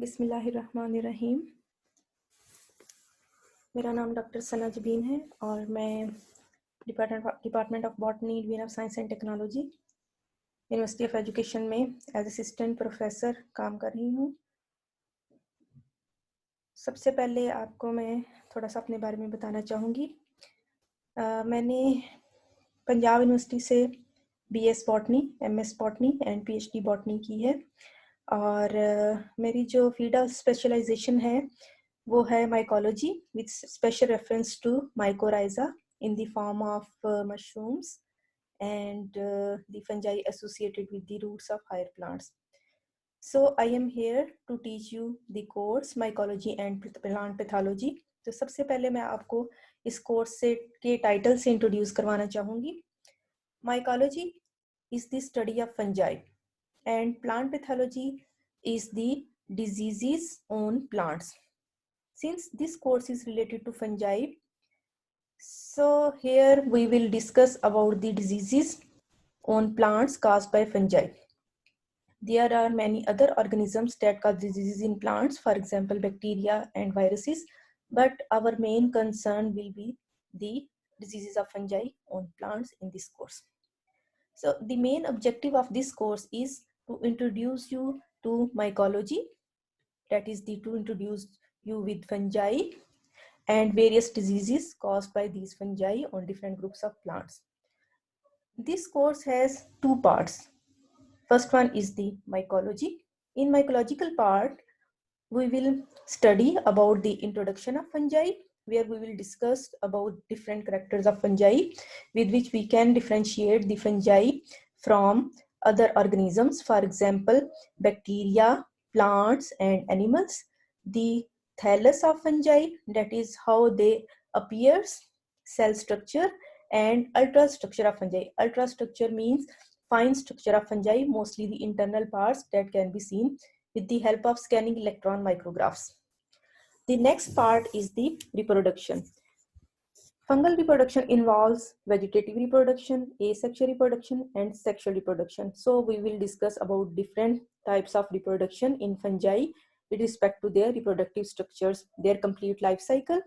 बिस्मिल्लाहिर्रहमानिर्रहीम। मेरा नाम डॉक्टर सना जबीन है और मैं department of botany, division of science and technology, university of education में एज असिस्टेंट प्रोफेसर काम कर रही हूँ। सबसे पहले आपको मैं थोड़ा सा अपने बारे में बताना चाहूँगी। मैंने पंजाब यूनिवर्सिटी से BS botany, MS botany and PhD botany की है और मेरी जो फील्ड ऑफ स्पेशलाइजेशन है वो है mycology with special reference to mycorrhiza in the form of mushrooms and the fungi associated with the roots of higher plants. So I am here to teach you the course mycology and plant pathology. तो सबसे पहले मैं आपको इस course से के title से introduce करवाना चाहूँगी। Mycology is the study of fungi and plant pathology is the diseases on plants. Since this course is related to fungi, so here we will discuss about the diseases on plants caused by fungi. There are many other organisms that cause diseases in plants, for example, bacteria and viruses, but our main concern will be the diseases of fungi on plants in this course. So the main objective of this course is to introduce you to mycology, that is to introduce you with fungi and various diseases caused by these fungi on different groups of plants. This course has two parts. First one is the mycology. In mycological part, we will study about the introduction of fungi, where we will discuss about different characters of fungi with which we can differentiate the fungi from other organisms, for example, bacteria, plants, and animals. The thallus of fungi, that is how they appears, cell structure, and ultrastructure of fungi. Ultrastructure means fine structure of fungi, mostly the internal parts that can be seen with the help of scanning electron micrographs. The next part is the reproduction. Fungal reproduction involves vegetative reproduction, asexual reproduction, and sexual reproduction. So we will discuss about different types of reproduction in fungi with respect to their reproductive structures, their complete life cycle,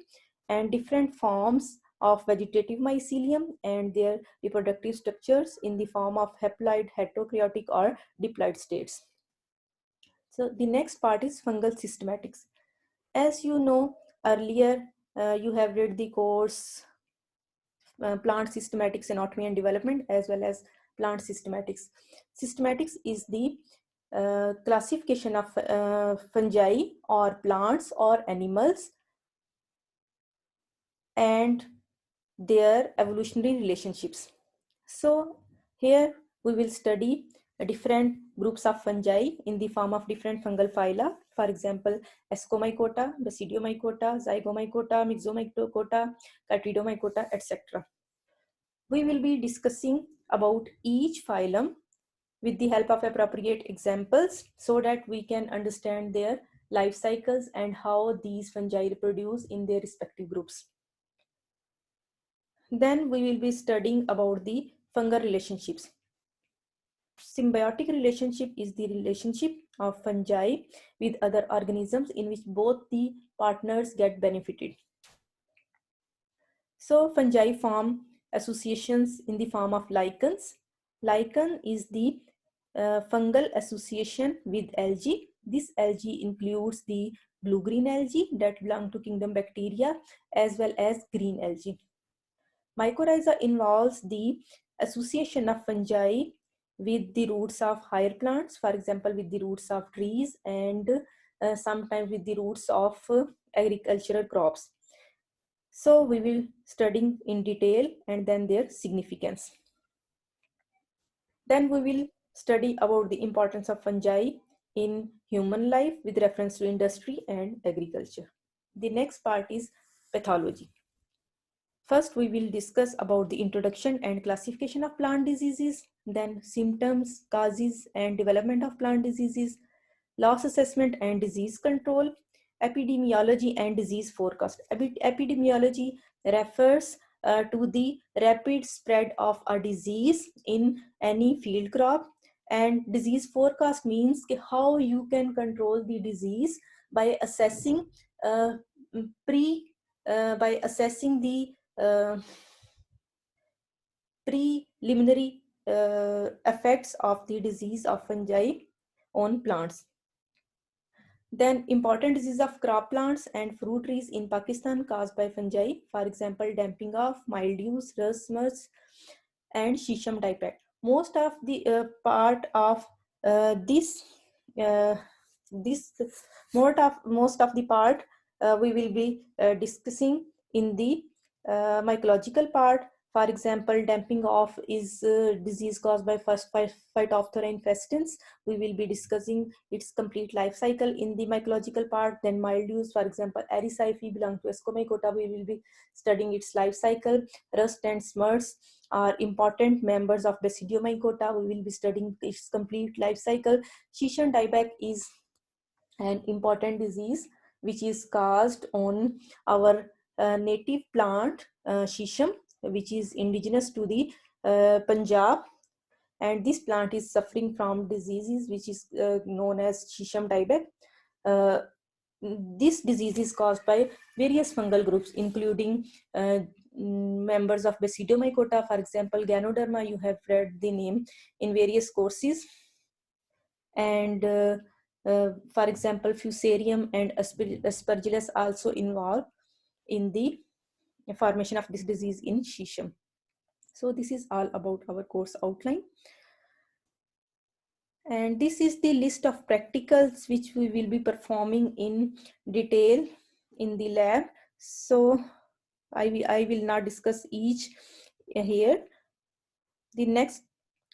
and different forms of vegetative mycelium and their reproductive structures in the form of haploid, heterokaryotic, or diploid states. So the next part is fungal systematics. As you know, earlier you have read the course plant systematics, anatomy and development, as well as plant systematics. Systematics is the classification of fungi or plants or animals and their evolutionary relationships. So here we will study different groups of fungi in the form of different fungal phyla. For example, Ascomycota, Basidiomycota, Zygomycota, Myxomycota, Chytridomycota, etc. We will be discussing about each phylum with the help of appropriate examples so that we can understand their life cycles and how these fungi reproduce in their respective groups. Then we will be studying about the fungal relationships. Symbiotic relationship is the relationship of fungi with other organisms in which both the partners get benefited. So fungi form associations in the form of lichens. Lichen is the fungal association with algae. This algae includes the blue-green algae that belong to kingdom bacteria as well as green algae. Mycorrhiza involves the association of fungi with the roots of higher plants, for example, with the roots of trees and sometimes with the roots of agricultural crops. So we will study in detail and then their significance. Then we will study about the importance of fungi in human life with reference to industry and agriculture. The next part is pathology. First, we will discuss about the introduction and classification of plant diseases, then symptoms, causes, and development of plant diseases, loss assessment and disease control, epidemiology and disease forecast. Epidemiology refers to the rapid spread of a disease in any field crop, And disease forecast means how you can control the disease by assessing by assessing the preliminary effects of the disease of fungi on plants. Then important disease of crop plants and fruit trees in Pakistan caused by fungi, for example, damping off, mildews, rust, smudge, and shisham dieback. Most of the part of this most of the part we will be discussing in the mycological part. For example, damping off is disease caused by first Phytophthora infestans. We will be discussing its complete life cycle in the mycological part. Then mildews, for example, Ericyphe belong to Escomycota. We will be studying its life cycle. Rust and smudge are important members of Basidiomycota. We will be studying its complete life cycle. Shisham dieback is an important disease which is caused on our native plant shisham, which is indigenous to the Punjab, and this plant is suffering from diseases which is known as shisham dieback. This disease is caused by various fungal groups, including members of Basidiomycota, for example, Ganoderma. You have read the name in various courses. And for example, Fusarium and Aspergillus also involved in the formation of this disease in shisham. So this is all about our course outline. And this is the list of practicals which we will be performing in detail in the lab. So I will not discuss each here. The next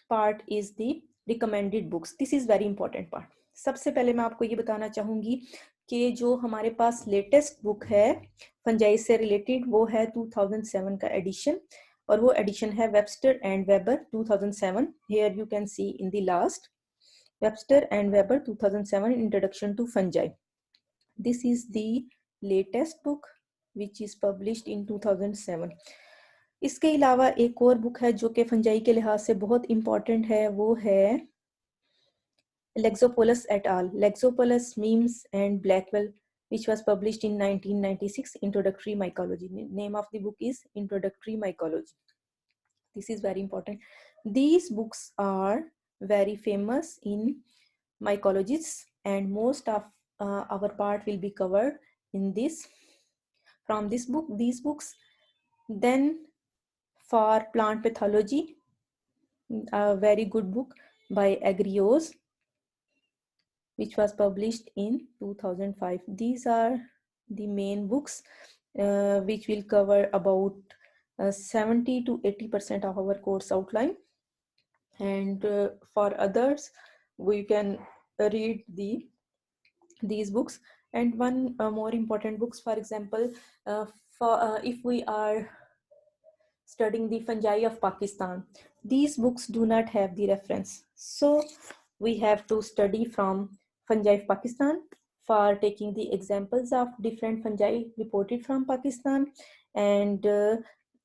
part is the recommended books. This is very important part. सबसे पहले मैं आपको ये बताना चाहूंगी कि जो हमारे पास लेटेस्ट बुक है फंजाई से रिलेटेड वो है 2007 का एडिशन, और वो एडिशन है Webster and weber 2007. Here you can see in the last Webster and Weber 2007 Introduction to Fungi. This is the latest book which is published in 2007. इसके अलावा एक और बुक है जो कि फंजाई के लिहाज से बहुत इम्पॉर्टेंट है, वो है Lexopolus et al. Lexopolus, Mimes and Blackwell, which was published in 1996. Introductory Mycology. Name of the book is Introductory Mycology. This is very important. These books are very famous in mycologists, and most of our part will be covered in this from this book, these books. Then for plant pathology, a very good book by Agrios, which was published in 2005. These are the main books which will cover about 70 to 80% of our course outline. And for others, we can read these books. And one more important books, for example, if we are studying the fungi of Pakistan, these books do not have the reference. So we have to study from fungi of Pakistan for taking the examples of different fungi reported from Pakistan. And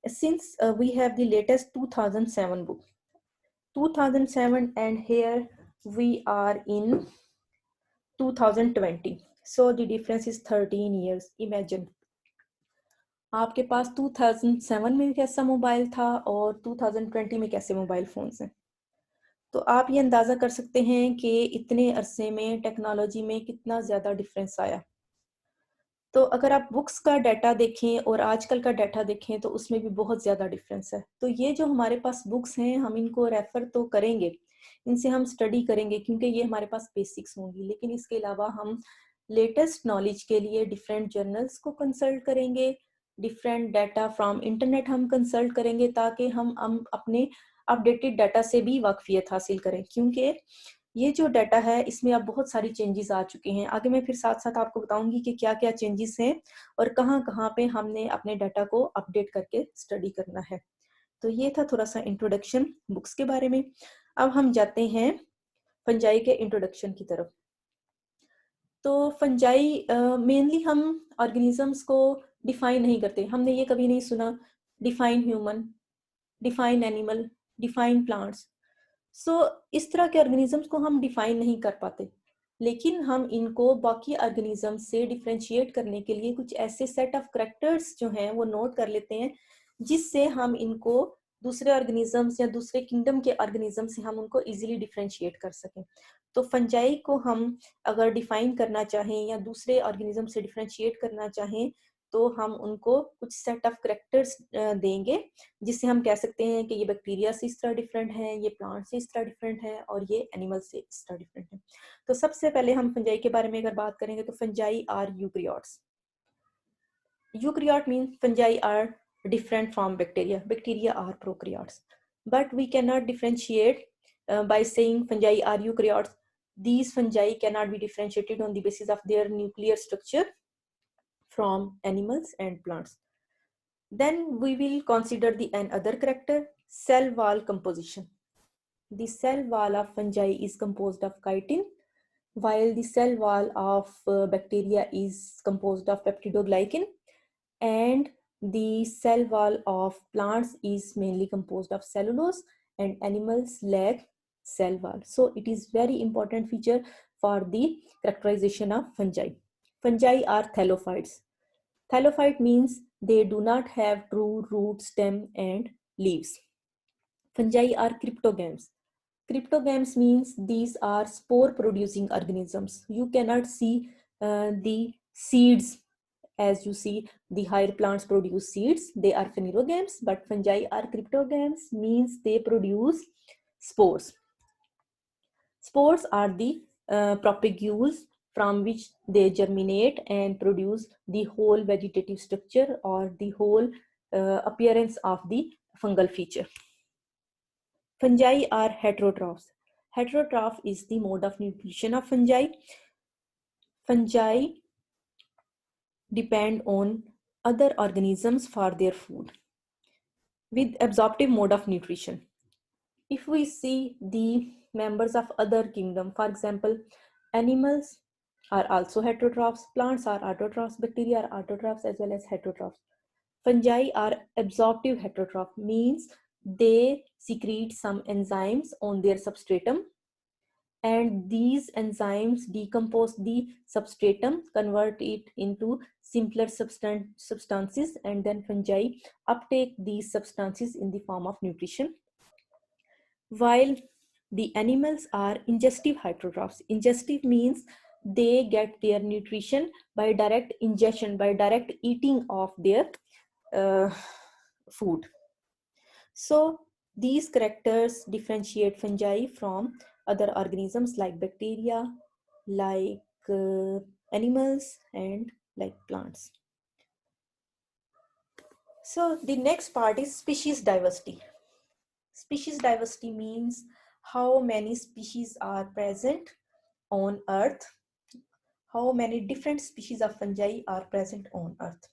since we have the latest 2007 book, 2007, and here we are in 2020, so the difference is 13 years. Imagine आपके पास 2007 में कैसा mobile था और 2020 में कैसे mobile phones हैं, तो आप ये अंदाजा कर सकते हैं कि इतने अरसे में टेक्नोलॉजी में कितना ज्यादा डिफरेंस आया. तो अगर आप बुक्स का डाटा देखें और आजकल का डाटा देखें तो उसमें भी बहुत ज़्यादा डिफरेंस है. तो ये जो हमारे पास बुक्स हैं हम इनको रेफर तो करेंगे, इनसे हम स्टडी करेंगे क्योंकि ये हमारे पास बेसिक्स होंगी, लेकिन इसके अलावा हम लेटेस्ट नॉलेज के लिए डिफरेंट जर्नल्स को कंसल्ट करेंगे, डिफरेंट डाटा फ्रॉम इंटरनेट हम कंसल्ट करेंगे ताकि हम अपने अपडेटेड डाटा से भी वाकफियत हासिल करें, क्योंकि ये जो डाटा है इसमें अब बहुत सारी चेंजेस आ चुके हैं. आगे मैं फिर साथ साथ आपको बताऊंगी कि क्या क्या चेंजेस हैं और कहाँ कहाँ पे हमने अपने डाटा को अपडेट करके स्टडी करना है. तो ये था थोड़ा सा इंट्रोडक्शन बुक्स के बारे में. अब हम जाते हैं फंजाई के इंट्रोडक्शन की तरफ. तो फंजाई मेनली हम ऑर्गेनिजम्स को डिफाइन नहीं करते. हमने ये कभी नहीं सुना define human, define animal, define plants. इस तरह के ऑर्गेनिजम्स को हम डिफाइन नहीं कर पाते, लेकिन हम इनको बाकी ऑर्गेनिज्म से डिफरेंशिएट करने के लिए कुछ ऐसे सेट ऑफ करैक्टर्स जो हैं वो नोट कर लेते हैं, जिससे हम इनको दूसरे ऑर्गेनिजम्स या दूसरे किंगडम के ऑर्गेनिज्म से हम उनको इजीली डिफरेंशिएट कर सकें। तो फंजाई को हम अगर डिफाइन करना चाहें या दूसरे ऑर्गेनिज्म से डिफरेंशिएट करना चाहें, तो हम उनको कुछ सेट ऑफ करैक्टर्स देंगे, जिससे हम कह सकते हैं कि ये बैक्टीरिया से इस तरह डिफरेंट है, ये प्लांट से इस तरह डिफरेंट है, और ये एनिमल से इस तरह डिफरेंट है। तो सबसे पहले हम फंजाई के बारे में अगर बात करेंगे तो fungi are eukaryotes. Eukaryote means fungi are different from bacteria. Bacteria are prokaryotes. But we cannot differentiate by saying fungi are eukaryotes. These fungi cannot be differentiated on the basis of their nuclear structure from animals and plants. Then we will consider the another character, cell wall composition. The cell wall of fungi is composed of chitin, while the cell wall of bacteria is composed of peptidoglycan, and the cell wall of plants is mainly composed of cellulose, and animals lack cell wall. So it is very important feature for the characterization of fungi. Fungi are thallophytes. Thallophyte means they do not have true root, stem and leaves. Fungi are cryptogams. Cryptogams means these are spore producing organisms. You cannot see the seeds. As you see, the higher plants produce seeds, they are phanerogams, but fungi are cryptogams, means they produce spores. Spores are the propagules from which they germinate and produce the whole vegetative structure or the whole appearance of the fungal feature. Fungi are heterotrophs. Heterotroph is the mode of nutrition of fungi. Fungi depend on other organisms for their food with absorptive mode of nutrition. If we see the members of other kingdom, for example, animals are also heterotrophs, plants are autotrophs, bacteria are autotrophs as well as heterotrophs. Fungi are absorptive heterotroph, means they secrete some enzymes on their substratum, and these enzymes decompose the substratum, convert it into simpler substances, and then fungi uptake these substances in the form of nutrition. While the animals are ingestive heterotrophs. Ingestive means they get their nutrition by direct ingestion, by direct eating of their food. So these characters differentiate fungi from other organisms like bacteria, like animals, and like plants. So the next part is species diversity. Species diversity means how many species are present on Earth, how many different species of fungi are present on Earth.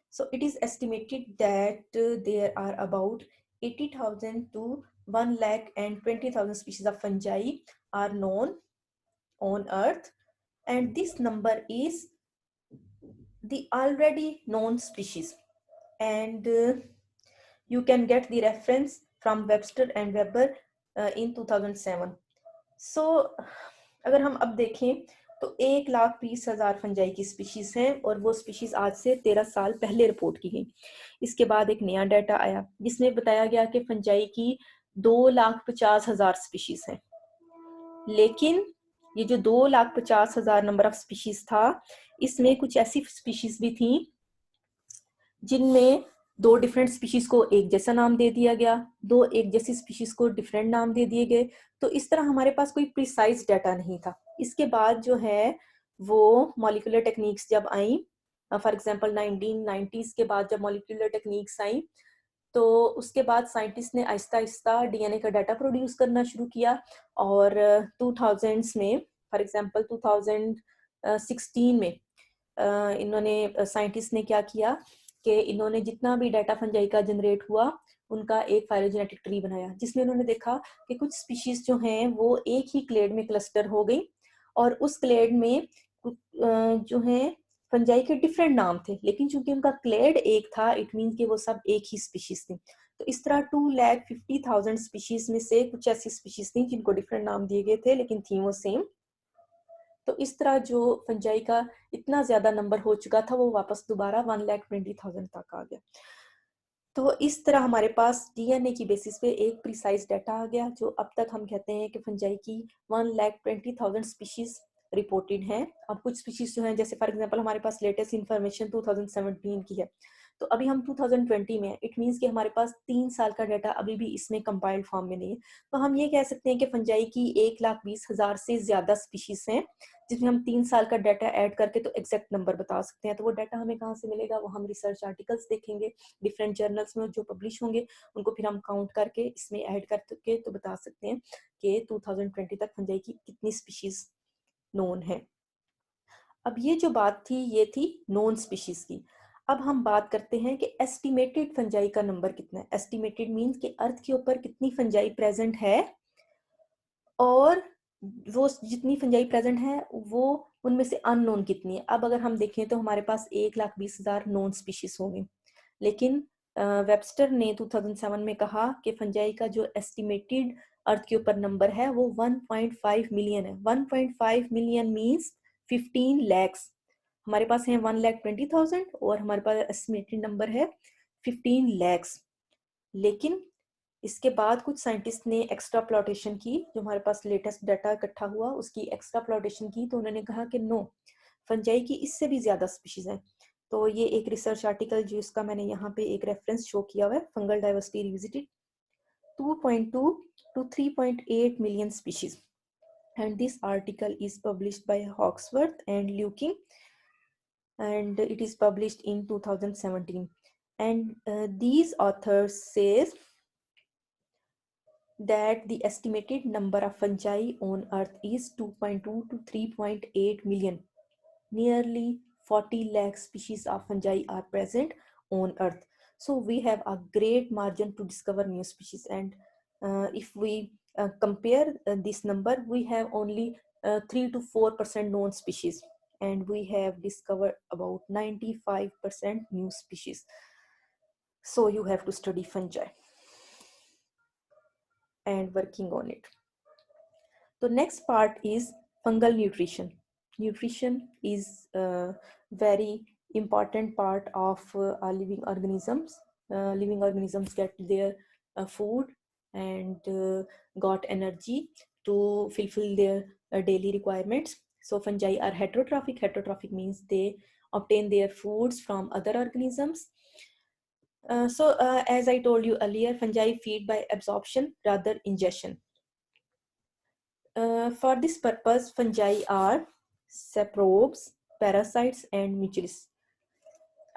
So it is estimated that there are about 80,000 to 1,20,000 species of fungi are known on Earth, and this number is the already known species, and you can get the reference from Webster and Weber in 2007. So अगर हम अब देखें तो 1,20,000 fungi की species हैं, और वो species आज से 13 साल पहले रिपोर्ट की गई। इसके बाद एक नया डाटा आया जिसमें बताया गया कि फंजाई की 2,50,000 स्पीशीज हैं, लेकिन ये जो 2,50,000 नंबर ऑफ स्पीशीज था, इसमें कुछ ऐसी स्पीशीज भी थी जिनमें दो डिफरेंट स्पीशीज को एक जैसा नाम दे दिया गया, दो एक जैसी स्पीशीज को डिफरेंट नाम दे दिए गए। तो इस तरह हमारे पास कोई प्रिसाइज डाटा नहीं था। इसके बाद जो है वो मॉलिक्यूलर टेक्निक्स जब आई, फॉर एग्जांपल 1990s के बाद जब मॉलिक्यूलर टेक्निक्स आई, तो उसके बाद साइंटिस्ट ने आहिस्ता आहिस्ता डीएनए का डाटा प्रोड्यूस करना शुरू किया, और 2000s में, फॉर एग्जांपल 2016 में इन्होंने साइंटिस्ट ने क्या किया कि इन्होंने जितना भी डाटा फंजाई का जनरेट हुआ उनका एक फाइलोजेनेटिक ट्री बनाया, जिसमें उन्होंने देखा कि कुछ स्पीशीज जो हैं वो एक ही क्लेड में क्लस्टर हो गई, और उस क्लेड में जो है फंजाई के डिफरेंट नाम थे, लेकिन चूंकि उनका क्लेड एक था, इट मीन कि वो सब एक ही स्पीशीज थी। तो इस तरह 2,50,000 स्पीशीज में से कुछ ऐसी स्पीशीज थी जिनको डिफरेंट नाम दिए गए थे लेकिन थी वो सेम। तो इस तरह जो फंजाई का इतना ज्यादा नंबर हो चुका था वो वापस दोबारा 1,20,000 तक आ गया। तो इस तरह हमारे पास डीएनए की बेसिस पे एक प्रिसाइज डाटा आ गया, जो अब तक हम कहते हैं कि फंजाई की 1,20,000 स्पीशीज रिपोर्टेड हैं। अब कुछ स्पीशीज जो हैं, जैसे फॉर एग्जांपल हमारे पास लेटेस्ट इंफॉर्मेशन 2017 की है, तो अभी हम 2020 में है। इट मीन्स कि हमारे पास 3 साल का डाटा अभी भी इसमें कंपाइल्ड फॉर्म में नहीं है। तो हम ये कह सकते हैं कि फंजाई की 1,20,000 से ज्यादा स्पीशीज हैं, जिसमें हम 3 साल का डाटा ऐड करके तो एग्जैक्ट नंबर बता सकते हैं। तो वो डाटा हमें कहाँ से मिलेगा? वो हम रिसर्च आर्टिकल्स देखेंगे डिफरेंट जर्नल्स में जो पब्लिश होंगे, उनको फिर हम काउंट करके इसमें ऐड करके तो बता सकते हैं कि 2020 तक फंजाई की कितनी स्पीशीज नोन है। अब ये जो बात थी ये थी नोन स्पीशीज की। अब हम बात करते हैं कि एस्टिमेटेड फंजाई का नंबर कितना है। एस्टिमेटेड मीन्स कि अर्थ के ऊपर कितनी फंजाई प्रेजेंट है, और वो जितनी फंजाई प्रेजेंट है वो उनमें से अननोन कितनी है। अब अगर हम देखें तो हमारे पास 1,20,000 नोन स्पीशीज होंगे, लेकिन वेबस्टर ने 2007 में कहा कि फंजाई का जो एस्टिमेटेड अर्थ के ऊपर नंबर है वो 1.5 मिलियन है। 1.5 मिलियन मीन्स 15 लैक्स। हमारे पास है 1,20,000 और हमारे पास एस्टिमेटेड नंबर है 15 लैक्स। लेकिन इसके बाद कुछ साइंटिस्ट ने एक्स्ट्रा प्लॉटेशन की, जो हमारे पास लेटेस्ट डाटा इकट्ठा हुआ उसकी एक्स्ट्रा प्लॉटेशन की, तो उन्होंने कहा कि नो, फंजाई की इससे भी ज्यादा स्पीशीज हैं। तो ये एक रिसर्च आर्टिकल जिसका मैंने यहाँ पे एक रेफरेंस शो किया हुआ है, fungal diversity revisited, 2.2 to 3.8 million species, and this article is published by Hawksworth and Luking, and it is published in 2017. And these authors says that the estimated number of fungi on earth is 2.2 to 3.8 million. Nearly 40 lakh species of fungi are present on earth. So we have a great margin to discover new species. And if we compare this number, we have only 3 to 4% known species, and we have discovered about 95% new species. So you have to study fungi and working on it. The next part is fungal nutrition. Nutrition is a very important part of living organisms. Living organisms get their food and got energy to fulfill their daily requirements. So fungi are heterotrophic. Heterotrophic means they obtain their foods from other organisms. As I told you earlier, fungi feed by absorption rather ingestion. For this purpose, fungi are saprobes, parasites and mutualists.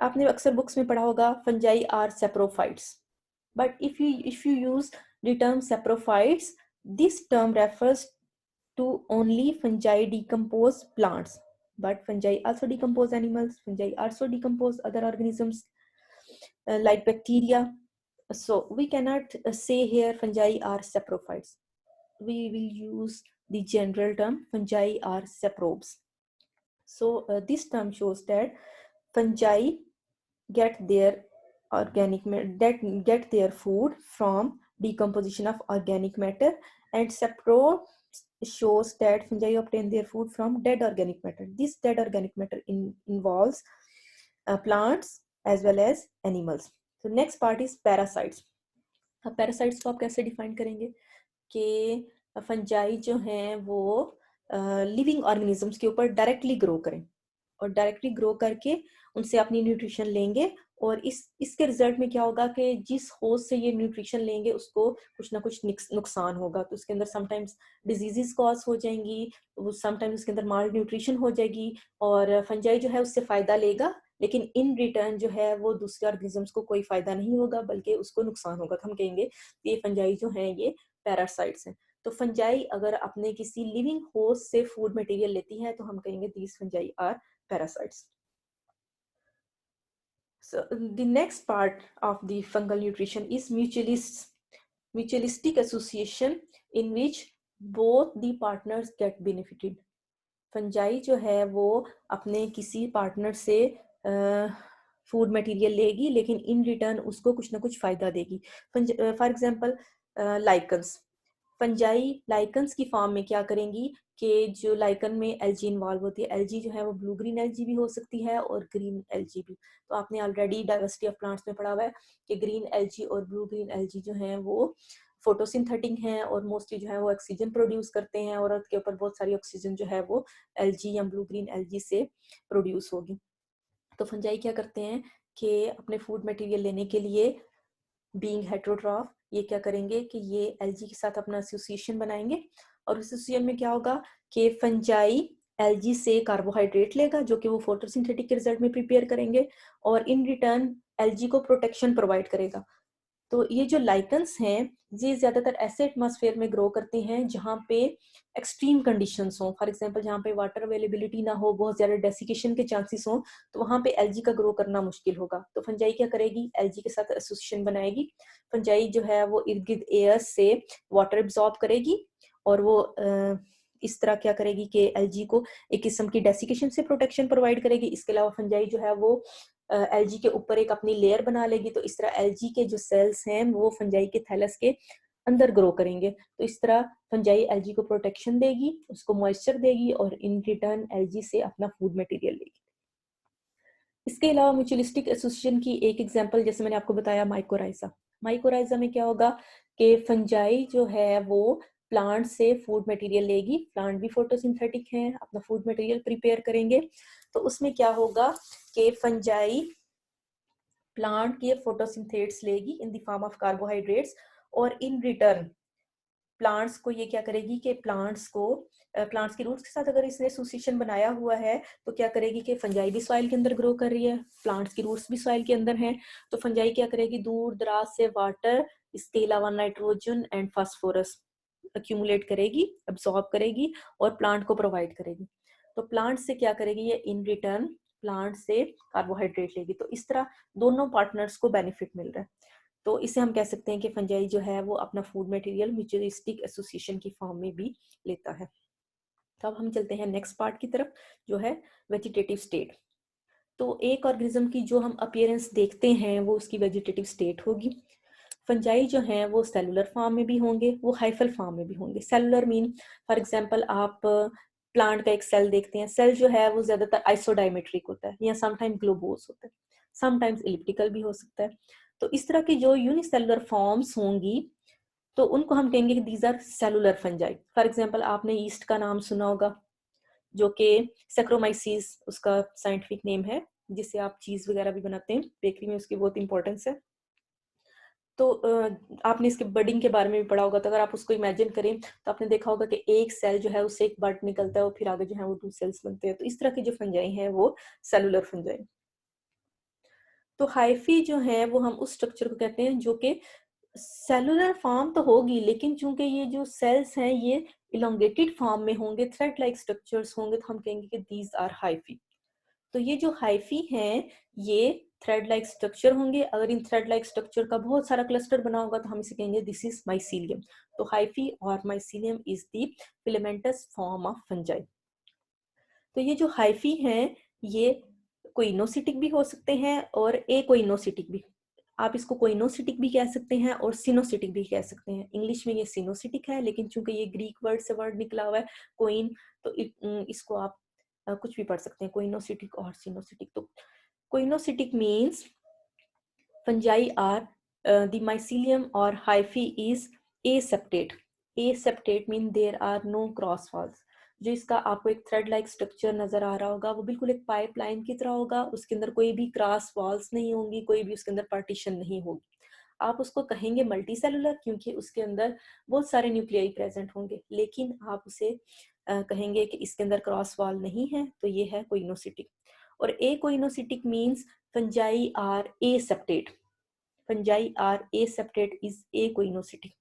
आपने अक्सर books में पढ़ा होगा fungi are saprophytes. But if you use the term saprophytes, this term refers to only fungi decompose plants. But fungi also decompose animals. Fungi also decompose other organisms like bacteria. So we cannot say here fungi are saprophytes. We will use the general term fungi are saprobes. So this term shows that fungi get their get their food from decomposition of organic matter, and saprobes shows that fungi obtain their food from dead organic matter. This dead organic matter involves plants as well as animals. So next part is parasites. अब parasites को आप कैसे define करेंगे कि fungi जो हैं वो living organisms के ऊपर डायरेक्टली ग्रो करें, और डायरेक्टली ग्रो करके उनसे अपनी न्यूट्रिशन लेंगे, और इसके रिजल्ट में क्या होगा कि जिस होस्ट से ये न्यूट्रिशन लेंगे उसको कुछ ना कुछ नुकसान होगा। तो उसके अंदर समटाइम्स डिजीजेस कॉज हो जाएंगी, समटाइम्स उसके अंदर माल न्यूट्रिशन हो जाएगी, और फंजाई जो है उससे फायदा लेगा, लेकिन इन रिटर्न जो है वो दूसरे ऑर्गेनिजम्स को कोई फायदा नहीं होगा बल्कि उसको नुकसान होगा। तो हम कहेंगे ये फंजाई जो है ये पैरासाइट्स हैं। तो फंजाई अगर अपने किसी लिविंग होस्ट से फूड मटेरियल लेती है तो हम कहेंगे these fungi are parasites. So the next part of the fungal nutrition is mutualists. Mutualistic association in which both the partners get benefited. Fungi जो है वो अपने किसी पार्टनर से फूड मटेरियल लेगी, लेकिन इन रिटर्न उसको कुछ ना कुछ फायदा देगी। For example lichens, fungi lichens की फॉर्म में क्या करेंगी कि जो लाइकन में एल्जी इन्वॉल्व होती है, एल्जी जो है वो ब्लू ग्रीन एल्जी भी हो सकती है और ग्रीन एल्जी भी। तो आपने ऑलरेडी डाइवर्सिटी ऑफ प्लांट्स में पढ़ा हुआ है कि ग्रीन एल्जी और ब्लू ग्रीन एल्जी जो है वो फोटोसिंथेटिक हैं और मोस्टली जो है वो ऑक्सीजन प्रोड्यूस करते हैं, और अर्थ के ऊपर बहुत सारी ऑक्सीजन जो है वो एल्जी या ब्लू ग्रीन एल्जी से प्रोड्यूस होगी। तो फंजाई क्या करते हैं कि अपने फूड मटेरियल लेने के लिए बीइंग हेटेरोट्रॉफ ये क्या करेंगे कि ये एल्जी के साथ अपना एसोसिएशन बनाएंगे, और एसोसिएशन में क्या होगा कि फंजाई एल्जी से कार्बोहाइड्रेट लेगा जो कि वो फोटोसिंथेटिक के रिजल्ट में प्रिपेयर करेंगे, और इन रिटर्न एल्जी को प्रोटेक्शन प्रोवाइड करेगा। तो ये जो लाइकन्स हैं ये ज्यादातर ऐसे एटमॉस्फेयर में ग्रो करते हैं जहाँ पे एक्सट्रीम कंडीशंस हो, फॉर एग्जांपल जहाँ पे वाटर अवेलेबिलिटी ना हो, बहुत ज्यादा डेसिकेशन के चांसेस हो, तो वहाँ पे एल्जी का ग्रो करना मुश्किल होगा। तो फंजाई क्या करेगी, एल्जी के साथ एसोसिएशन बनाएगी। फंजाई जो है वो इर्द गिर्द एयर से वाटर एब्जॉर्ब करेगी, और वो इस तरह क्या करेगी कि एल्जी को एक किस्म की डेसिकेशन से प्रोटेक्शन प्रोवाइड करेगी। इसके अलावा फंजाई जो है वो एल्जी के ऊपर एक अपनी लेयर बना लेगी, तो इस तरह एल्जी के जो सेल्स हैं वो फंजाई के थैलस के अंदर ग्रो करेंगे। तो इस तरह फंजाई एल्जी को प्रोटेक्शन देगी, उसको मॉइस्चर देगी, और इन रिटर्न एल्जी से अपना फूड मटेरियल लेगी। इसके अलावा म्यूचुअलिस्टिक एसोसिएशन की एक एग्जांपल जैसे मैंने आपको बताया माइकोराइजा। माइकोराइजा में क्या होगा कि फंजाई जो है वो प्लांट से फूड मटेरियल लेगी, प्लांट भी फोटोसिंथेटिक हैं, अपना फूड मटेरियल प्रिपेयर करेंगे। तो उसमें क्या होगा कि फंजाई प्लांट के फोटोसिंथेट्स लेगी in the form of carbohydrates, और इन रिटर्न प्लांट्स को ये क्या करेगी कि प्लांट्स की रूट्स के साथ अगर इसने एसोसिएशन बनाया हुआ है तो क्या करेगी कि फंजाई भी सॉइल के अंदर ग्रो कर रही है, प्लांट्स की रूट्स भी सॉइल के अंदर हैं, तो फंजाई क्या करेगी, दूर दराज से वाटर, इसके अलावा नाइट्रोजन एंड फास्फोरस अक्यूमुलेट करेगी, अब्सॉर्ब करेगी और प्लांट को प्रोवाइड करेगी। तो प्लांट से क्या करेगी ये, इन रिटर्न प्लांट से कार्बोहाइड्रेट लेगी। तो इस तरह दोनों पार्टनर्स को बेनिफिट मिल रहा है। तो इसे हम कह सकते हैं कि फंजाई जो है वो अपना फूड मटेरियल म्यूचुअलिस्टिक एसोसिएशन की फॉर्म में भी लेता है। तो अब हम चलते हैं नेक्स्ट पार्ट की तरफ जो है वेजिटेटिव स्टेट। तो एक ऑर्गेनिज्म की जो हम अपीयरेंस देखते हैं वो उसकी वेजिटेटिव स्टेट होगी। फंजाई जो हैं वो सेलुलर फॉर्म में भी होंगे, वो हाइफल फॉर्म में भी होंगे। सेलुलर मीन फॉर एग्जांपल आप प्लांट का एक सेल देखते हैं, सेल जो है वो ज्यादातर आइसोडायमेट्रिक होता है या समटाइम ग्लोबोस होता है, समटाइम्स इलिप्टिकल भी हो सकता है। तो इस तरह की जो यूनिसेलुलर फॉर्म्स होंगी तो उनको हम कहेंगे कि these are cellular fungi. For example आपने ईस्ट का नाम सुना होगा जो कि सैक्रोमाइसीस उसका साइंटिफिक नेम है, जिससे आप चीज वगैरह भी बनाते हैं, बेकरी में उसकी बहुत इंपॉर्टेंस है। तो आपने इसके बडिंग के बारे में भी पढ़ा होगा, तो अगर आप उसको इमेजिन करें तो आपने देखा होगा कि एक सेल जो है उससे एक बड निकलता है और फिर आगे जो है वो 2 सेल्स बनते हैं। तो इस तरह के जो फंजाई हैं वो सेलुलर फंजाई। तो हाइफी जो है वो हम उस स्ट्रक्चर को कहते हैं जो कि सेलुलर फॉर्म तो होगी, लेकिन चूंकि ये जो सेल्स हैं ये इलोंगेटेड फॉर्म में होंगे, थ्रेड लाइक स्ट्रक्चर्स होंगे, तो हम कहेंगे कि दीज आर हाइफी। तो ये जो हाइफी हैं ये थ्रेड लाइक स्ट्रक्चर होंगे। अगर इन थ्रेड लाइक स्ट्रक्चर का बहुत सारा क्लस्टर बना होगा तो हम इसे कहेंगे दिस इज माइसीलियम। तो हाइफी और mycelium is the filamentous form of fungi. तो ये जो हाइफी हैं ये कोइनोसिटिक भी हो सकते हैं और एकोइनोसिटिक भी। आप इसको कोइनोसिटिक भी कह सकते हैं और सिनोसिटिक भी कह सकते हैं। इंग्लिश में ये सिनोसिटिक है, लेकिन चूंकि ये ग्रीक वर्ड से वर्ड निकला हुआ है कोइन, तो इसको आप कुछ भी पढ़ सकते हैं, कोइनोसिटिक और सिनोसिटिक। तो coenocytic means fungi are the mycelium or hyphae is aseptate. Aseptate mean there are no cross walls. जो इसका आपको एक थ्रेड लाइक स्ट्रक्चर नजर आ रहा होगा वो बिल्कुल एक पाइपलाइन की तरह होगा, उसके अंदर कोई भी क्रॉस वॉल्स नहीं होंगी, कोई भी उसके अंदर पार्टीशन नहीं होगी। आप उसको कहेंगे मल्टी सेलुलर क्योंकि उसके अंदर बहुत सारे न्यूक्लियाई प्रेजेंट होंगे, लेकिन आप उसे कहेंगे कि इसके अंदर क्रॉस वॉल नहीं है, तो ये है कोइनोसिटिक। और acoenocytic means fungi are aseptate. Fungi are aseptate is acoinocytic.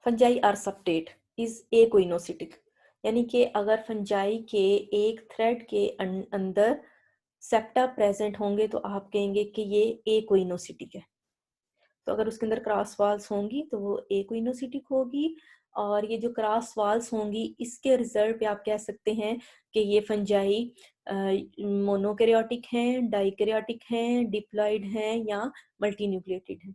Fungi are septate is acoinocytic. यानी कि अगर फंजाई के एक थ्रेड के अंदर सेप्टा प्रेजेंट होंगे तो आप कहेंगे कि ये एकोइनोसिटिक है। तो अगर उसके अंदर क्रॉस वॉल्स होंगी तो वो एकोइनोसिटिक होगी, और ये जो क्रॉस वॉल्स होंगी इसके रिजल्ट पे आप कह सकते हैं कि ये फंजाई मोनोकैरियोटिक हैं, डाइकैरियोटिक हैं, डिप्लॉइड हैं या मल्टीन्यूक्लिएटेड हैं।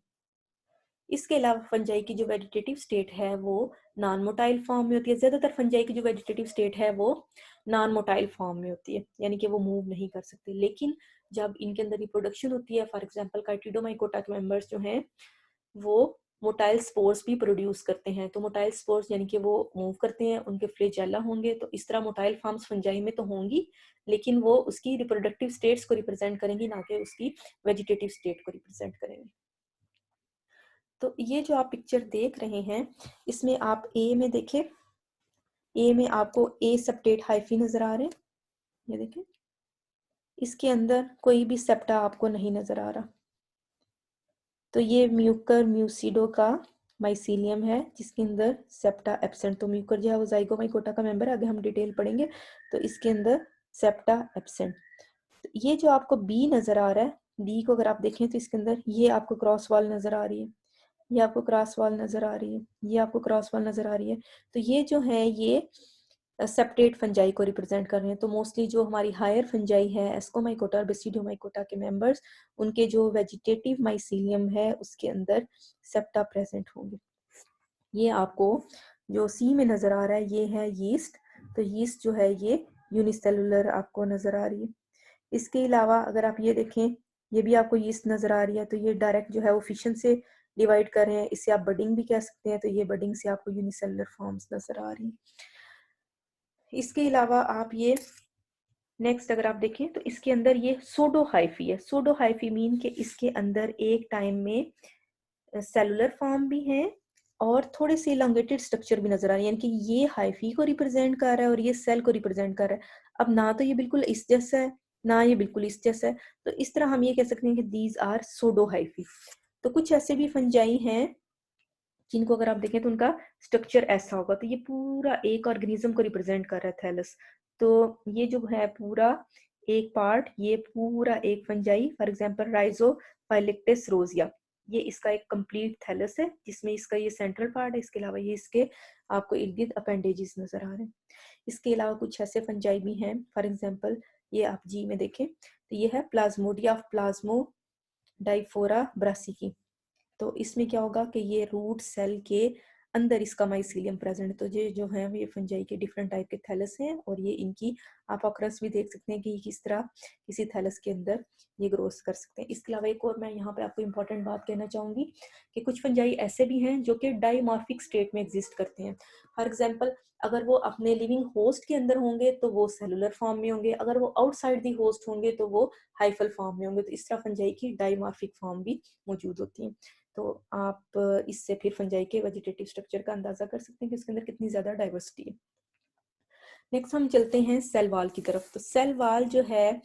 इसके अलावा फंजाई की जो वेजिटेटिव स्टेट है वो नॉन मोटाइल फॉर्म में होती है। ज़्यादातर फंजाई की जो वेजिटेटिव स्टेट है वो नॉन मोटाइल फॉर्म में होती है, यानी कि वो मूव नहीं कर सकते। लेकिन जब इनके अंदर रिप्रोडक्शन होती है, फॉर एग्जांपल काइटिडोमाइकोटा के मेंबर्स जो हैं वो मोटाइल स्पोर्स भी प्रोड्यूस करते हैं। तो मोटाइल स्पोर्स यानी कि वो मूव करते हैं, उनके फ्लैजेला होंगे। तो इस तरह मोटाइल फॉर्म्स फंजाई में तो होंगी, लेकिन वो उसकी रिप्रोडक्टिव स्टेट्स को रिप्रेजेंट करेंगी, ना कि उसकी वेजिटेटिव स्टेट को रिप्रेजेंट करेंगी। तो ये जो आप पिक्चर देख रहे हैं, इसमें आप ए में देखें, ए में आपको ए सेप्टेट हाइफी नजर आ रहे हैं, ये देखें। इसके अंदर कोई भी सेप्टा आपको नहीं नजर आ रहा। तो ये म्यूकर म्यूसिडो का माइसीलियम है जिसके अंदर सेप्टा एब्सेंट। तो म्यूकर जो है वो जाइगोमाइकोटा का मेंबर है, आगे हम डिटेल पढ़ेंगे। तो इसके अंदर सेप्टा एब्सेंट। तो ये जो आपको बी नजर आ रहा है, बी को अगर आप देखें तो इसके अंदर ये आपको क्रॉस वॉल नजर आ रही है, ये आपको क्रॉस वॉल नजर आ रही है, ये आपको क्रॉस वॉल नजर आ रही है। तो ये जो है ये सेप्टेट फंजाई को रिप्रेजेंट कर रहे हैं। तो मोस्टली जो हमारी हायर फंजाई है, एस्कोमाइकोटा और बेसिडियोमाइकोटा के मेंबर्स, उनके जो वेजिटेटिव माइसीलियम है उसके अंदर सेप्टा प्रेजेंट होंगे। ये आपको जो सी में नजर आ रहा है ये है यीस्ट। तो यीस्ट जो है ये यूनिसेलुलर आपको नजर आ रही है। इसके अलावा अगर आप ये देखें, ये भी आपको यीस्ट नजर आ रही है। तो ये डायरेक्ट जो है वो फिशन से डिवाइड कर रहे हैं, इसे आप बडिंग भी कह सकते हैं। तो ये बडिंग से आपको यूनिसेलुलर फॉर्म्स नजर आ रही है। इसके अलावा आप ये नेक्स्ट अगर आप देखें तो इसके अंदर ये सोडो हाइफी है। सोडो हाइफी मीन के इसके अंदर एक टाइम में सेलुलर फॉर्म भी है और थोड़े से इलोंगेटेड स्ट्रक्चर भी नजर आ रहे हैं, यानी कि ये हाइफी को रिप्रेजेंट कर रहा है और ये सेल को रिप्रेजेंट कर रहा है। अब ना तो ये बिल्कुल इस जैसा है, ना ये बिल्कुल इस जैसा है। तो इस तरह हम ये कह सकते हैं कि दीज आर सोडो हाइफी। तो कुछ ऐसे भी फंजाई हैं जिनको अगर आप देखें तो उनका स्ट्रक्चर ऐसा होगा। तो ये पूरा एक ऑर्गेनिज्म को रिप्रेजेंट कर रहा है थैलस। तो ये जो है पूरा एक पार्ट, ये पूरा एक फंजाई, फॉर एग्जांपल राइजोफाइलेक्टिस रोजिया, ये इसका एक कंप्लीट थैलस है जिसमें इसका ये सेंट्रल पार्ट है। इसके अलावा ये इसके आपको इर्द गिर्द अपेंडेजेस नजर आ रहे हैं। इसके अलावा कुछ ऐसे फंजाई भी हैं, फॉर एग्जाम्पल ये आप जी में देखें तो ये है प्लाज्मोडिया ऑफ प्लाज्मो डाइफोरा ब्रासिकी। तो इसमें क्या होगा कि ये रूट सेल के अंदर इसका माइसीलियम प्रेजेंट है। तो ये जो है ये फंजाई के डिफरेंट टाइप के थैलस हैं और ये इनकी आप ऑकरेंस भी देख सकते हैं कि किस तरह किसी थैलस के अंदर ये ग्रोथ कर सकते हैं। इसके अलावा एक और मैं यहाँ पे आपको इंपॉर्टेंट बात कहना चाहूंगी कि कुछ फंजाई ऐसे भी हैं जो कि डाइमॉर्फिक स्टेट में एग्जिस्ट करते हैं। फॉर एग्जाम्पल अगर वो अपने लिविंग होस्ट के अंदर होंगे तो वो सेलुलर फॉर्म में होंगे, अगर वो आउटसाइड दी होस्ट होंगे तो वो हाइफल फॉर्म में होंगे। तो इस तरह फंजाई की डाइमॉर्फिक फॉर्म भी मौजूद होती है। तो आप इससे फिर फंजाई के वेजिटेटिव स्ट्रक्चर का अंदाजा कर सकते हैं कि उसके अंदर कितनी ज्यादा डाइवर्सिटी है। नेक्स्ट हम चलते हैं सेल वॉल की तरफ। तो सेल वॉल जो है,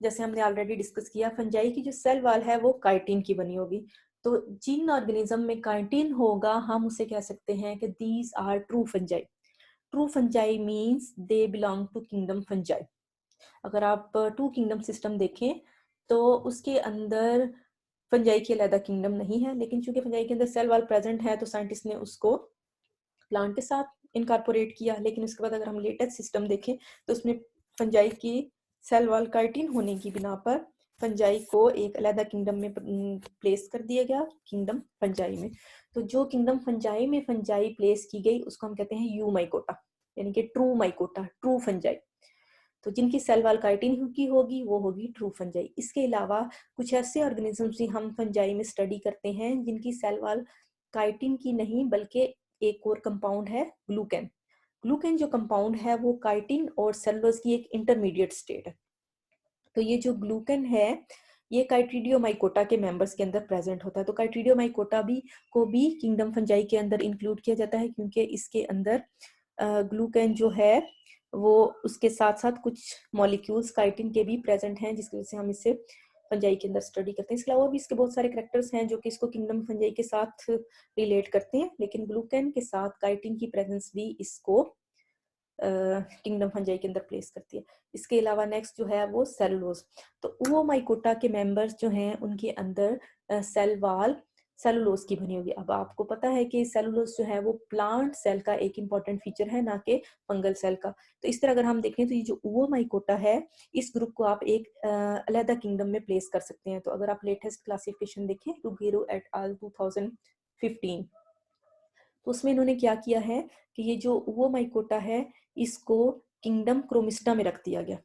जैसे हमने ऑलरेडी डिस्कस किया, फंजाई की जो सेल वॉल है वो काइटिन की बनी होगी। तो जिन ऑर्गेनिज्म में काइटिन होगा हम उसे कह सकते हैं कि these are true fungi. True fungi means they belong to kingdom fungi. अगर आप टू किंगडम सिस्टम देखें तो उसके अंदर फंजाई की अलग किंगडम नहीं है, लेकिन चूंकि फंजाई के अंदर सेल वॉल प्रेजेंट है तो साइंटिस्ट ने उसको प्लांट के साथ इनकॉर्पोरेट किया। लेकिन उसके बाद अगर हम लेटेस्ट सिस्टम देखें तो उसमें फंजाई की सेल वॉल काइटिन होने की बिना पर फंजाई को एक अलग किंगडम में प्लेस कर दिया गया, किंगडम फंजाई में। तो जो किंगडम फंजाई में फंजाई प्लेस की गई उसको हम कहते हैं यू माइकोटा, यानी कि ट्रू माइकोटा, ट्रू फंजाई। तो जिनकी सेल वॉल काइटिन की होगी वो होगी ट्रू फंजाई। इसके अलावा कुछ ऐसे ऑर्गेनिजम्स भी हम फंजाई में स्टडी करते हैं जिनकी सेल वॉल काइटिन की नहीं बल्कि एक और कंपाउंड है ग्लूकेन। ग्लूकेन जो कंपाउंड है वो काइटिन और सेलुलोज की एक इंटरमीडिएट स्टेट है। तो ये जो ग्लूकेन है ये काइट्रीडियोमाइकोटा के मेंबर्स के अंदर प्रेजेंट होता है। तो काइट्रीडियोमाइकोटा भी किंगडम फंजाई के अंदर इंक्लूड किया जाता है क्योंकि इसके अंदर ग्लूकेन जो है वो उसके साथ साथ कुछ मॉलिक्यूल्स काइटिन के भी प्रेजेंट हैं जिसकी वजह से हम इसे फंजाई के अंदर स्टडी करते हैं। इसके अलावा भी इसके बहुत सारे कैरेक्टर्स हैं जो कि इसको किंगडम फंजाई के साथ रिलेट करते हैं, लेकिन ग्लूकेन के साथ काइटिन की प्रेजेंस भी इसको किंगडम फंजाई के अंदर प्लेस करती है। इसके अलावा नेक्स्ट जो है वो सेलुलोज। तो वो माइकोटा के मेंबर्स जो हैं उनके अंदर सेल वॉल सेलुलोज की बनी होगी। अब आपको पता है कि सेलुलोज जो है वो प्लांट सेल का एक इंपॉर्टेंट फीचर है, ना कि फंगल सेल का। तो इस तरह अगर हम देखें तो ये जो ओवोमाइकोटा है, इस ग्रुप को आप एक अलहदा किंगडम में प्लेस कर सकते हैं। तो अगर आप लेटेस्ट क्लासिफिकेशन देखें, रुगेरो एट आल 2015, तो उसमें इन्होंने क्या किया है कि ये जो ओवोमाइकोटा है इसको किंगडम क्रोमिस्टा में रख दिया गया।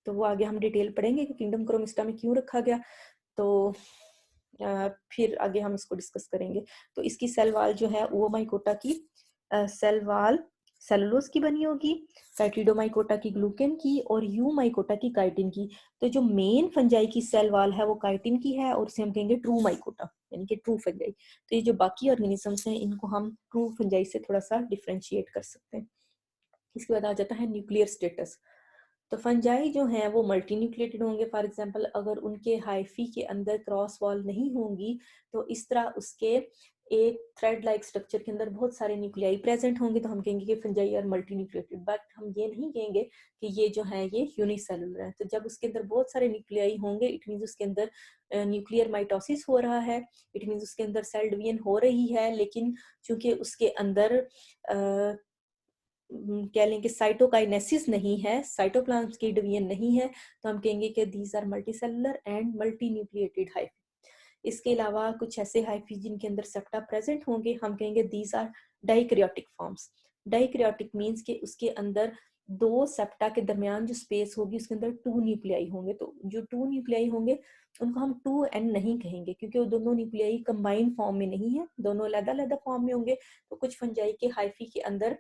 तो वो आगे हम डिटेल पढ़ेंगे कि किंगडम क्रोमिस्टा में क्यों रखा गया, तो फिर आगे हम इसको डिस्कस करेंगे। तो इसकी सेल वाल जो है ओवोमाइकोटा की सेल वाल सेलुलोज की बनी होगी, काइटिडोमाइकोटा की ग्लूकेन की, और यूमाइकोटा की काइटिन की। तो जो मेन फंजाई की सेल वाल है वो काइटिन की है, और उसे हम कहेंगे ट्रू माइकोटा, यानी कि ट्रू फंजाई। तो ये जो बाकी ऑर्गेनिजम्स हैं इनको हम ट्रू फंजाई से थोड़ा सा डिफ्रेंशिएट कर सकते हैं। इसके बाद आ जाता है न्यूक्लियर स्टेटस। तो फंजाई जो हैं वो मल्टी न्यूक्लिएटेड होंगे। फॉर एग्जांपल अगर उनके हाइफी के अंदर क्रॉस वॉल नहीं होंगी तो इस तरह उसके एक थ्रेड लाइक स्ट्रक्चर के अंदर बहुत सारे न्यूक्लियाई प्रेजेंट होंगे, तो हम कहेंगे कि fungi are multinucleated. But हम ये नहीं कहेंगे कि ये जो है ये यूनिसेलुलर है। तो जब उसके अंदर बहुत सारे न्यूक्लियाई होंगे, इट मीन्स उसके अंदर न्यूक्लियर माइटोसिस हो रहा है, इट मीन्स उसके अंदर सेल डिवीजन हो रही है। लेकिन चूंकि उसके अंदर कह लें कि साइटोकाइनेसिस नहीं है, साइटोप्लाज्म की डिवीजन नहीं है, तो हम कहेंगे कि these are multicellular and multinucleated hyphae. इसके अलावा कुछ ऐसे हाइफी जिनके अंदर सेप्टा प्रेजेंट होंगे, हम कहेंगे these are dikaryotic forms. Dikaryotic means कि उसके अंदर दो सेप्टा के दरमियान जो स्पेस होगी उसके अंदर टू न्यूक्लियाई होंगे। तो जो टू न्यूक्लियाई होंगे उनको हम 2n नहीं कहेंगे, क्योंकि वो दोनों न्यूक्लियाई कंबाइंड फॉर्म में नहीं है, दोनों अलग-अलग फॉर्म में होंगे। तो कुछ फंजाई के हाइफी के अंदर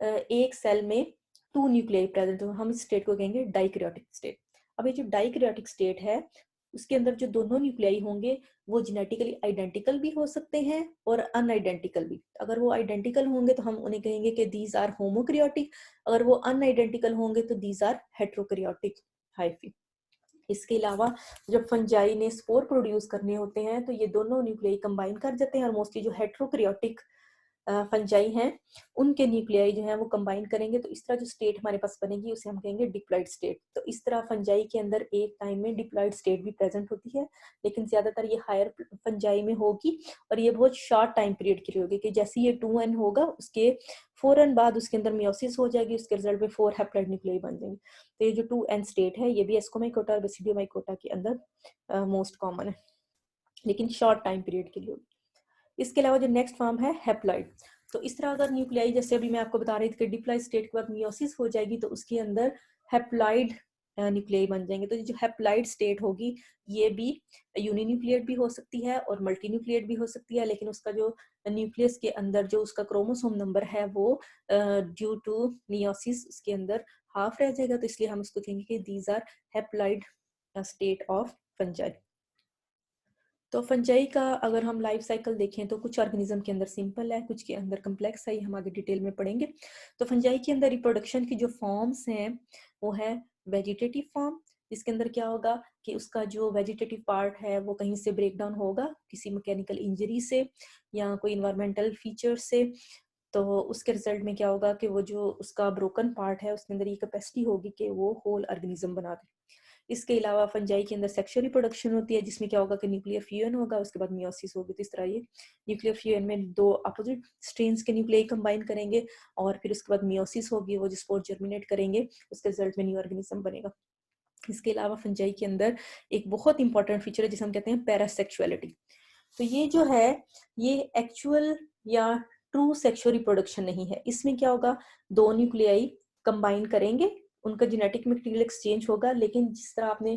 एक सेल में 2 न्यूक्लियाई प्रेजेंट हो, हम इस स्टेट को कहेंगे डाइकैरियोटिक स्टेट। अब ये जो डाइकैरियोटिक स्टेट है उसके अंदर जो दोनों न्यूक्लियाई होंगे वो जेनेटिकली आइडेंटिकल भी हो सकते हैं और अनआइडेंटिकल भी। अगर वो आइडेंटिकल होंगे तो हम उन्हें कहेंगे कि दीज आर होमोकैरियोटिक, अगर वो अनआइडेंटिकल होंगे तो दीज आर हेट्रोकैरियोटिक हाइफी। इसके अलावा जब फंजाई ने स्पोर प्रोड्यूस करने होते हैं तो ये दोनों न्यूक्लियाई कंबाइन कर जाते हैं, और मोस्टली जो हेट्रोकैरियोटिक फंजाई हैं उनके न्यूक्लियाई जो है वो कंबाइन करेंगे। तो इस तरह जो स्टेट हमारे पास बनेगी उसे हम कहेंगे डिप्लॉइड स्टेट। तो इस तरह फंजाई के अंदर एक टाइम में डिप्लॉइड स्टेट भी प्रेजेंट होती है, लेकिन ज्यादातर ये हायर फंजाई में होगी, और ये बहुत शॉर्ट टाइम पीरियड के लिए होगी कि जैसे ये 2n होगा उसके फौरन बाद उसके अंदर मियोसिस हो जाएगी, उसके रिजल्ट में 4 हैप्लॉइड न्यूक्लियाई बन जाएंगे। तो ये जो 2n स्टेट है ये भी एस्कोमाइकोटा और बेसिडियोमाइकोटा के अंदर मोस्ट कॉमन है, लेकिन शॉर्ट टाइम पीरियड के लिए होगी। इसके अलावा जो नेक्स्ट फॉर्म है हैप्लॉइड। तो इस तरह अगर न्यूक्लियाई जैसे अभी मैं आपको बता रही थी कि डिप्लॉइड स्टेट के बाद मियोसिस हो जाएगी तो उसके अंदर हैप्लॉइड न्यूक्लियाई बन जाएंगे। तो जो हैप्लॉइड स्टेट होगी ये भी यूनिन्यूक्लिएट भी हो सकती है और मल्टी न्यूक्लिएट भी हो सकती है, लेकिन उसका जो न्यूक्लियस के अंदर जो उसका क्रोमोसोम नंबर है वो ड्यू टू मियोसिस उसके अंदर हाफ रह जाएगा। तो इसलिए हम उसको कहेंगे कि these are haploid state of fungi. तो फंजाई का अगर हम लाइफ साइकिल देखें तो कुछ ऑर्गेनिज्म के अंदर सिंपल है, कुछ के अंदर कम्प्लेक्स है, हम आगे डिटेल में पढ़ेंगे। तो फंजाई के अंदर रिप्रोडक्शन की जो फॉर्म्स हैं वो है वेजिटेटिव फॉर्म, जिसके अंदर क्या होगा कि उसका जो वेजिटेटिव पार्ट है वो कहीं से ब्रेक डाउन होगा किसी मैकेनिकल इंजरी से या कोई इन्वायरमेंटल फीचर से। तो उसके रिजल्ट में क्या होगा कि वो जो उसका ब्रोकन पार्ट है उसके अंदर ये कैपेसिटी होगी कि वो होल ऑर्गेनिज्म बना दे। इसके अलावा फंजाई के अंदर सेक्सुअल रिप्रोडक्शन होती है, जिसमें क्या होगा कि न्यूक्लियर फ्यूजन होगा, उसके बाद मियोसिस होगी। तो इस तरह ये न्यूक्लियर फ्यूजन में दो अपोजिट स्ट्रेन्स के न्यूक्लियाई कंबाइन करेंगे और फिर उसके बाद मियोसिस होगी, वो जो स्पोर जर्मिनेट करेंगे उसके रिजल्ट में न्यू ऑर्गेनिज्म बनेगा। इसके अलावा फंजाई के अंदर एक बहुत इंपॉर्टेंट फीचर है जिसे हम कहते हैं पैरासेक्सुअलिटी। तो ये जो है ये एक्चुअल या ट्रू सेक्सुअल रिप्रोडक्शन नहीं है। इसमें क्या होगा, दो न्यूक्लियाई कंबाइन करेंगे, उनका जेनेटिक मटेरियल एक्सचेंज होगा, लेकिन जिस तरह आपने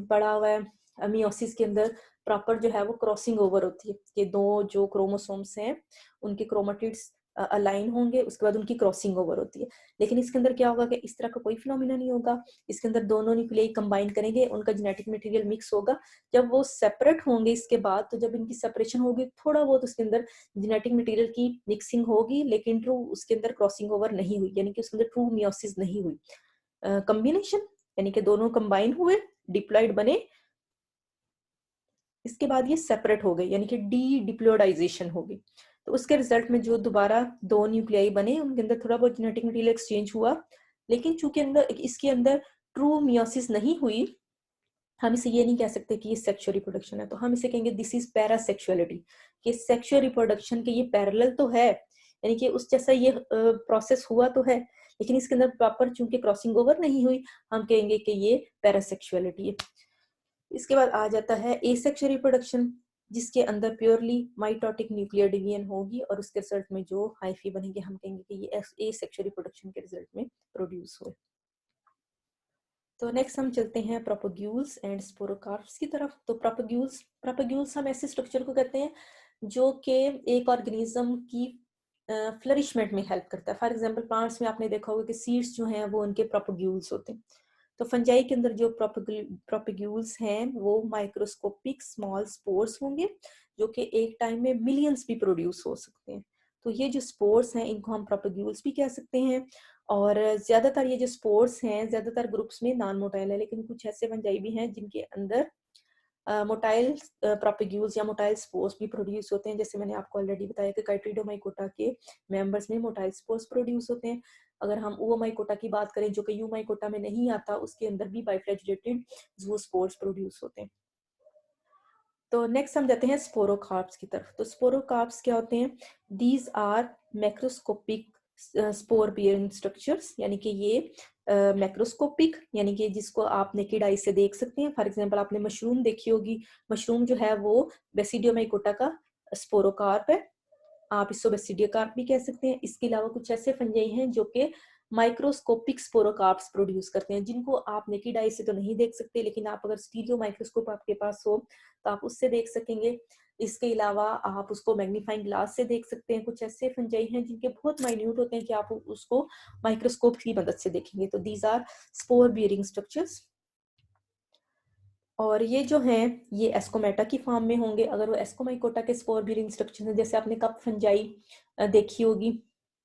पढ़ा हुआ है मियोसिस के अंदर प्रॉपर जो है वो क्रॉसिंग ओवर होती है कि दो जो क्रोमोसोम्स हैं उनके क्रोमेटिड्स अलाइन होंगे, उसके बाद उनकी क्रॉसिंग ओवर होती है। लेकिन इसके अंदर क्या होगा कि इस तरह का कोई फिनोमिना नहीं होगा। इसके अंदर दोनों न्यूक्लियाई कंबाइन करेंगे, उनका जेनेटिक मटेरियल मिक्स होगा, जब वो सेपरेट होंगे इसके बाद, तो जब इनकी सेपरेशन होगी थोड़ा बहुत उसके अंदर जेनेटिक मटेरियल की मिक्सिंग होगी, लेकिन ट्रू उसके अंदर क्रॉसिंग ओवर नहीं हुई, यानी कि उसके अंदर ट्रू मियोसिस नहीं हुई। कॉम्बिनेशन यानी कि दोनों कंबाइन हुए, डिप्लॉइड बने, इसके बाद ये सेपरेट हो गए यानी कि डी डिप्लोइडाइजेशन हो गई। तो उसके रिजल्ट में जो दोबारा दो न्यूक्लियाई बने उनके अंदर थोड़ा बहुत जेनेटिक मटेरियल एक्सचेंज हुआ, लेकिन चूंकि अंदर इसके अंदर ट्रू मियोसिस नहीं हुई, हम इसे ये नहीं कह सकते कि ये सेक्सुअल रिप्रोडक्शन है, तो हम इसे कहेंगे दिस इज पैरासेक्सुअलिटी, कि सेक्सुअल रिप्रोडक्शन के ये पैरेलल तो है, यानी कि उस जैसा ये प्रोसेस हुआ तो है, लेकिन इसके अंदर प्रॉपर चूंकि क्रॉसिंग ओवर नहीं हुई, हम कहेंगे कि ये पैरासेक्सुअलिटी है। इसके बाद आ जाता है एसेक्सुअल रिप्रोडक्शन, जिसके अंदर प्योरली माइटोटिक न्यूक्लियर डिवीजन होगी और उसके रिजल्ट में जो हाइफी बनेंगे, हम कहेंगे कि ये एसेक्सुअल रिप्रोडक्शन के रिजल्ट में प्रोड्यूस हुए। तो नेक्स्ट हम चलते हैं प्रोपोग्यूल्स एंड स्पोरोकार्प्स की तरफ। तो प्रोपोग्यूल्स हम ऐसे स्ट्रक्चर को कहते हैं जो कि एक ऑर्गेनिज्म की फ्लरिशमेंट में हेल्प करता है। फॉर एग्जांपल प्लांट्स में आपने देखा होगा कि सीड्स जो हैं वो उनके प्रोपोग्यूल्स होते हैं। तो फंजाई के अंदर जो प्रोपोग्यूल्स हैं वो माइक्रोस्कोपिक स्मॉल स्पोर्स होंगे, जो कि एक टाइम में मिलियंस भी प्रोड्यूस हो सकते हैं। तो ये जो स्पोर्स हैं इनको हम प्रोपोग्यूल्स भी कह सकते हैं। और ज्यादातर ये जो स्पोर्स हैं ज्यादातर ग्रुप्स में नॉन मोटाइल है, लेकिन कुछ ऐसे फंजाई भी हैं जिनके अंदर मोटाइल प्रोपोग्यूल्स या मोटाइल स्पोर्स भी प्रोड्यूस होते हैं। जैसे मैंने आपको ऑलरेडी बताया कि काइट्रिडोमाइकोटा के मेंबर्स में मोटाइल स्पोर्स प्रोड्यूस होते हैं। अगर हम ओवोमाइकोटा की बात करें जो कि यूमाइकोटा में नहीं आता, उसके अंदर भी बाइफ्लैजिलेटेड ज़ूस्पोर्स प्रोड्यूस होते हैं। तो नेक्स्ट हम जाते हैं स्पोरोकार्प्स की तरफ। तो स्पोरोकार्प्स क्या होते हैं? These are macroscopic spore bearing structures, यानी कि ये मैक्रोस्कोपिक यानी कि जिसको आप नेकेड आई से देख सकते हैं। फॉर एग्जांपल आपने मशरूम देखी होगी, मशरूम जो है वो बेसिडियोमाइकोटा का स्पोरोकार्प है, आप इसको बेसिडियोकार्प भी कह सकते हैं। इसके अलावा कुछ ऐसे फंजाई हैं जो कि माइक्रोस्कोपिक स्पोरोकार्प्स प्रोड्यूस करते हैं, जिनको आप नेकेड आई से तो नहीं देख सकते, लेकिन आप अगर स्टीरियो माइक्रोस्कोप आपके पास हो तो आप उससे देख सकेंगे। इसके अलावा आप उसको मैग्नीफाइंग ग्लास से देख सकते हैं। कुछ ऐसे फंजाई हैं जिनके बहुत माइन्यूट होते हैं कि आप उसको माइक्रोस्कोप की मदद से देखेंगे। तो these are spore bearing structures. और ये जो हैं ये एस्कोमेटा की फॉर्म में होंगे। अगर वो एस्कोमाइकोटा के स्पोर बियरिंग स्ट्रक्चर हैं, जैसे आपने कप फंजाई देखी होगी,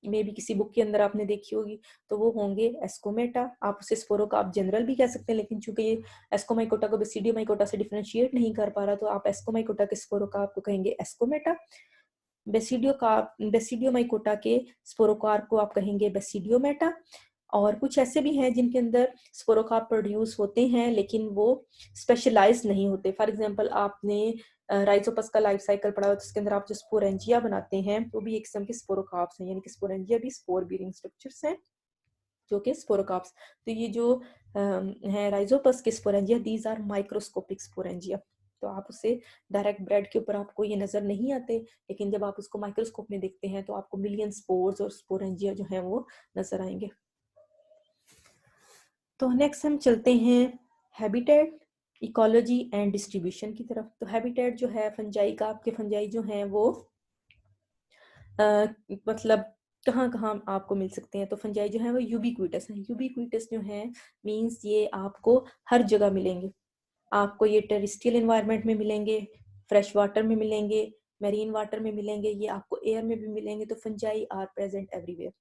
मे भी किसी बुक के अंदर आपने देखी होगी, तो वो होंगे एस्कोमेटा। आप उसे स्पोरोकार्प जनरल भी कह सकते हैं, लेकिन चूंकि ये एस्कोमाइकोटा को बेसिडियोमाइकोटा से डिफरेंशिएट नहीं कर पा रहा, तो आप एस्कोमाइकोटा के स्पोरोकार्प को कहेंगे एस्कोमेटा। बेसिडियोमाइकोटा के स्पोरोकार्प को आप कहेंगे बेसिडियोमेटा। और कुछ ऐसे भी हैं जिनके अंदर स्पोरोकार्प प्रोड्यूस होते हैं, लेकिन वो स्पेशलाइज्ड नहीं होते। फॉर एग्जांपल आपने राइजोपस का लाइफ साइकिल पढ़ा हो, तो उसके अंदर आप जो स्पोरेंजिया बनाते हैं वो भी एक किस्म के स्पोरोकार्प्स हैं, यानी कि स्पोरेंजिया भी स्पोर बीरिंग स्ट्रक्चर्स हैं जो कि स्पोरोकार्प्स। तो ये जो है राइजोपस के sporangia, these are microscopic sporangia. तो आप उसे डायरेक्ट ब्रेड के ऊपर आपको ये नजर नहीं आते, लेकिन जब आप उसको माइक्रोस्कोप में देखते हैं तो आपको मिलियन स्पोर्स और स्पोरेंजिया जो है वो नजर आएंगे। तो नेक्स्ट हम चलते हैं हैबिटेट, इकोलॉजी एंड डिस्ट्रीब्यूशन की तरफ। तो हैबिटेट जो है फंजाई का, आपके फंजाई जो हैं वो मतलब कहाँ कहाँ आपको मिल सकते हैं। तो फंजाई जो है वो यूबिक्विटस है। यूबिक्विटस जो है मींस ये आपको हर जगह मिलेंगे। आपको ये टेरेस्ट्रियल एनवायरनमेंट में मिलेंगे, फ्रेश वाटर में मिलेंगे, मेरीन वाटर में मिलेंगे, ये आपको एयर में भी मिलेंगे। तो फंजाई आर प्रेजेंट एवरीवेयर।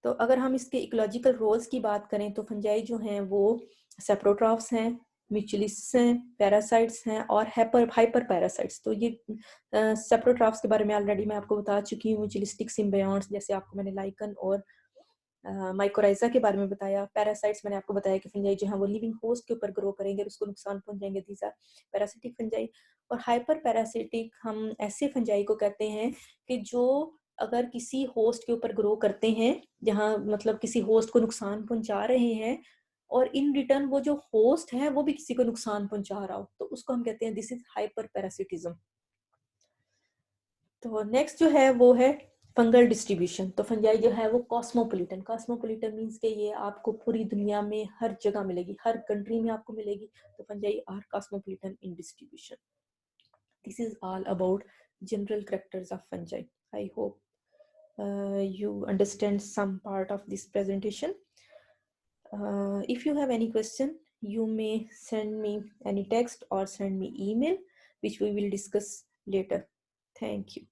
तो अगर हम इसके इकोलॉजिकल रोल्स की बात करें तो फंजाई जो हैं वो सेप्रोट्रॉफ्स हैं, म्यूचुअलिस्ट्स हैं, पैरासाइट्स हैं और हाइपर पैरासाइट्स। तो ये सेप्रोट्रॉफ्स के बारे में ऑलरेडी मैं आपको बता चुकी हूँ। म्यूचुअलिस्टिक सिम्बायोट्स जैसे आपको मैंने लाइकन और माइकोराइजा के बारे में बताया। पैरासाइट्स मैंने आपको बताया कि फंजाई जो है वो लिविंग होस्ट के ऊपर ग्रो करेंगे और उसको नुकसान पहुंचाएंगे। These are parasitic fungi. और हाइपर पैरासिटिक हम ऐसे फंजाई को कहते हैं कि जो अगर किसी होस्ट के ऊपर ग्रो करते हैं, जहाँ मतलब किसी होस्ट को नुकसान पहुंचा रहे हैं और इन रिटर्न वो जो होस्ट है वो भी किसी को नुकसान पहुंचा रहा हो, तो उसको हम कहते हैं दिस इज हाइपर पैरासिटिज्म। तो नेक्स्ट जो है वो है फंगल डिस्ट्रीब्यूशन। तो फंजाई जो है वो कॉस्मोपोलिटन मींस के ये आपको पूरी दुनिया में हर जगह मिलेगी, हर कंट्री में आपको मिलेगी। तो fungi are cosmopolitan in distribution. This is all about general characters of fungi. I hope you understand some part of this presentation. If you have any question, you may send me any text or send me email, which we will discuss later. Thank you.